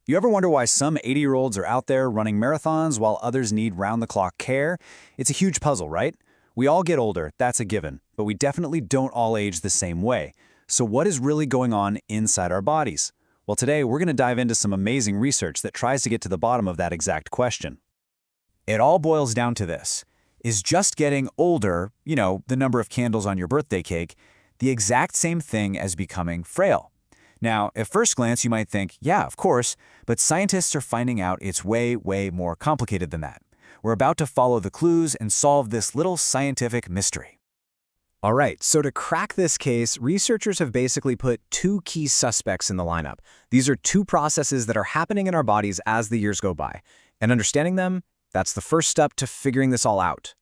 You ever wonder why some 80-year-olds are out there running marathons while others need round-the-clock care? It's a huge puzzle, right? We all get older, that's a given, but we definitely don't all age the same way. So what is really going on inside our bodies? Well, today we're going to dive into some amazing research that tries to get to the bottom of that exact question. It all boils down to this. Is just getting older, the number of candles on your birthday cake, the exact same thing as becoming frail? Now, at first glance, you might think, yeah, of course, but scientists are finding out it's way, way more complicated than that. We're about to follow the clues and solve this little scientific mystery. All right, so to crack this case, researchers have basically put two key suspects in the lineup. These are two processes that are happening in our bodies as the years go by. And understanding them, that's the first step to figuring this all out.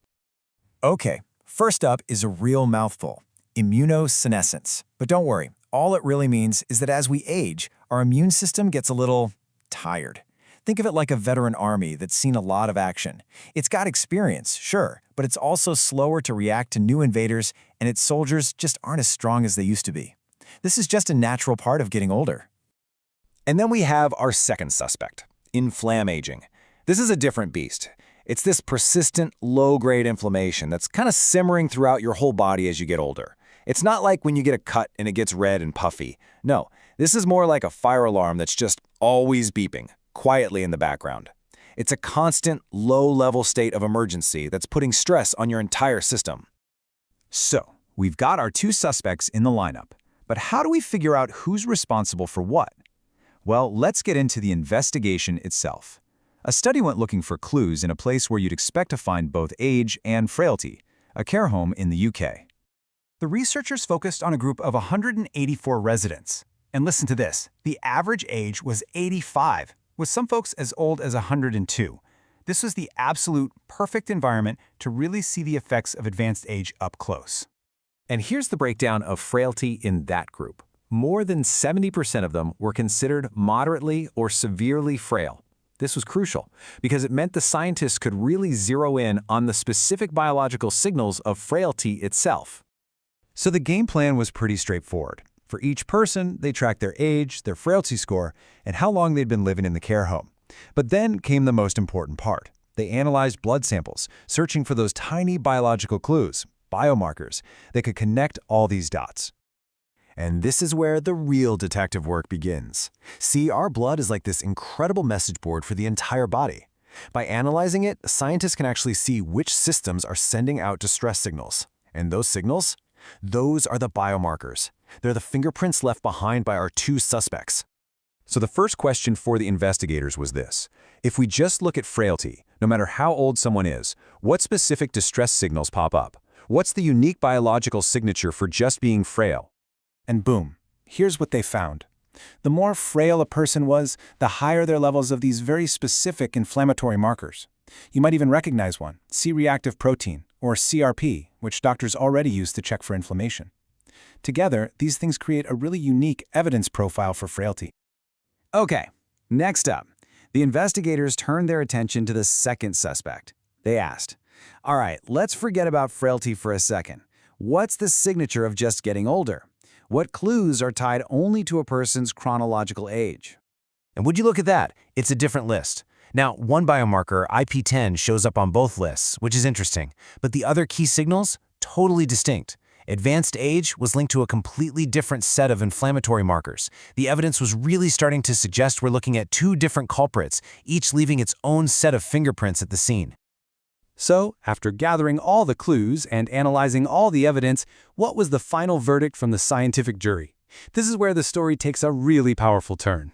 Okay, first up is a real mouthful, immunosenescence. But don't worry, all it really means is that as we age, our immune system gets a little tired. Think of it like a veteran army that's seen a lot of action. It's got experience, sure, but it's also slower to react to new invaders, and its soldiers just aren't as strong as they used to be. This is just a natural part of getting older. And then we have our second suspect, inflammaging. This is a different beast. It's this persistent, low-grade inflammation that's kind of simmering throughout your whole body as you get older. It's not like when you get a cut and it gets red and puffy. No, this is more like a fire alarm that's just always beeping, quietly in the background. It's a constant, low-level state of emergency that's putting stress on your entire system. So, we've got our two suspects in the lineup. But how do we figure out who's responsible for what? Well, let's get into the investigation itself. A study went looking for clues in a place where you'd expect to find both age and frailty, a care home in the UK. The researchers focused on a group of 184 residents. And listen to this, the average age was 85, with some folks as old as 102. This was the absolute perfect environment to really see the effects of advanced age up close. And here's the breakdown of frailty in that group. More than 70% of them were considered moderately or severely frail. This was crucial because it meant the scientists could really zero in on the specific biological signals of frailty itself. So the game plan was pretty straightforward. For each person, they tracked their age, their frailty score, and how long they'd been living in the care home. But then came the most important part. They analyzed blood samples, searching for those tiny biological clues, biomarkers, that could connect all these dots. And this is where the real detective work begins. See, our blood is like this incredible message board for the entire body. By analyzing it, scientists can actually see which systems are sending out distress signals. And those signals? Those are the biomarkers. They're the fingerprints left behind by our two suspects. So the first question for the investigators was this. If we just look at frailty, no matter how old someone is, what specific distress signals pop up? What's the unique biological signature for just being frail? And boom, here's what they found. The more frail a person was, the higher their levels of these very specific inflammatory markers. You might even recognize one, C-reactive protein, or CRP, which doctors already use to check for inflammation. Together, these things create a really unique evidence profile for frailty. Okay, next up, the investigators turned their attention to the second suspect. They asked, all right, let's forget about frailty for a second. What's the signature of just getting older? What clues are tied only to a person's chronological age? And would you look at that? It's a different list. Now, one biomarker, IP10, shows up on both lists, which is interesting, but the other key signals, totally distinct. Advanced age was linked to a completely different set of inflammatory markers. The evidence was really starting to suggest we're looking at two different culprits, each leaving its own set of fingerprints at the scene. So, after gathering all the clues and analyzing all the evidence, what was the final verdict from the scientific jury? This is where the story takes a really powerful turn.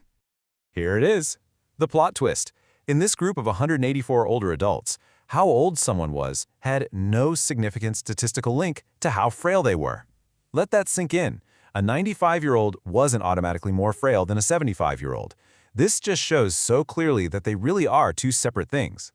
Here it is, the plot twist. In this group of 184 older adults, how old someone was had no significant statistical link to how frail they were. Let that sink in. A 95-year-old wasn't automatically more frail than a 75-year-old. This just shows so clearly that they really are two separate things.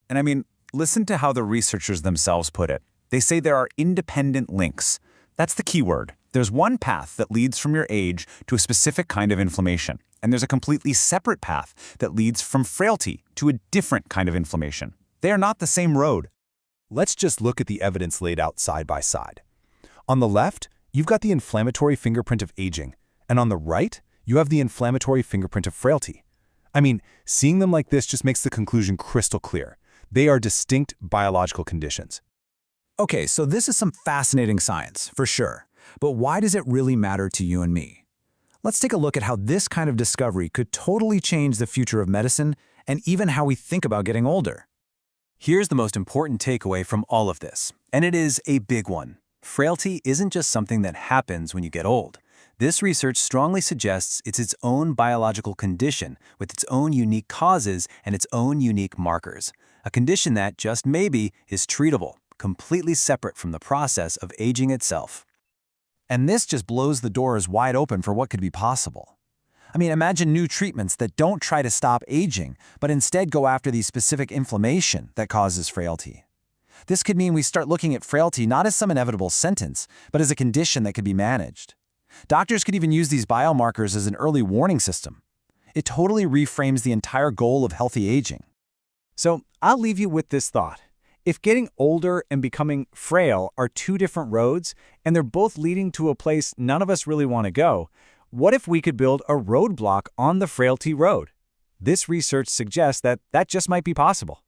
And I mean, listen to how the researchers themselves put it. They say there are independent links. That's the key word. There's one path that leads from your age to a specific kind of inflammation, and there's a completely separate path that leads from frailty to a different kind of inflammation. They are not the same road. Let's just look at the evidence laid out side by side. On the left, you've got the inflammatory fingerprint of aging, and on the right, you have the inflammatory fingerprint of frailty. I mean, seeing them like this just makes the conclusion crystal clear. They are distinct biological conditions. Okay, so this is some fascinating science, for sure. But why does it really matter to you and me? Let's take a look at how this kind of discovery could totally change the future of medicine and even how we think about getting older. Here's the most important takeaway from all of this, and it is a big one. Frailty isn't just something that happens when you get old. This research strongly suggests it's its own biological condition with its own unique causes and its own unique markers. A condition that, just maybe, is treatable, completely separate from the process of aging itself. And this just blows the doors wide open for what could be possible. I mean, imagine new treatments that don't try to stop aging, but instead go after the specific inflammation that causes frailty. This could mean we start looking at frailty not as some inevitable sentence, but as a condition that could be managed. Doctors could even use these biomarkers as an early warning system. It totally reframes the entire goal of healthy aging. So I'll leave you with this thought. If getting older and becoming frail are two different roads, and they're both leading to a place none of us really want to go, what if we could build a roadblock on the frailty road? This research suggests that just might be possible.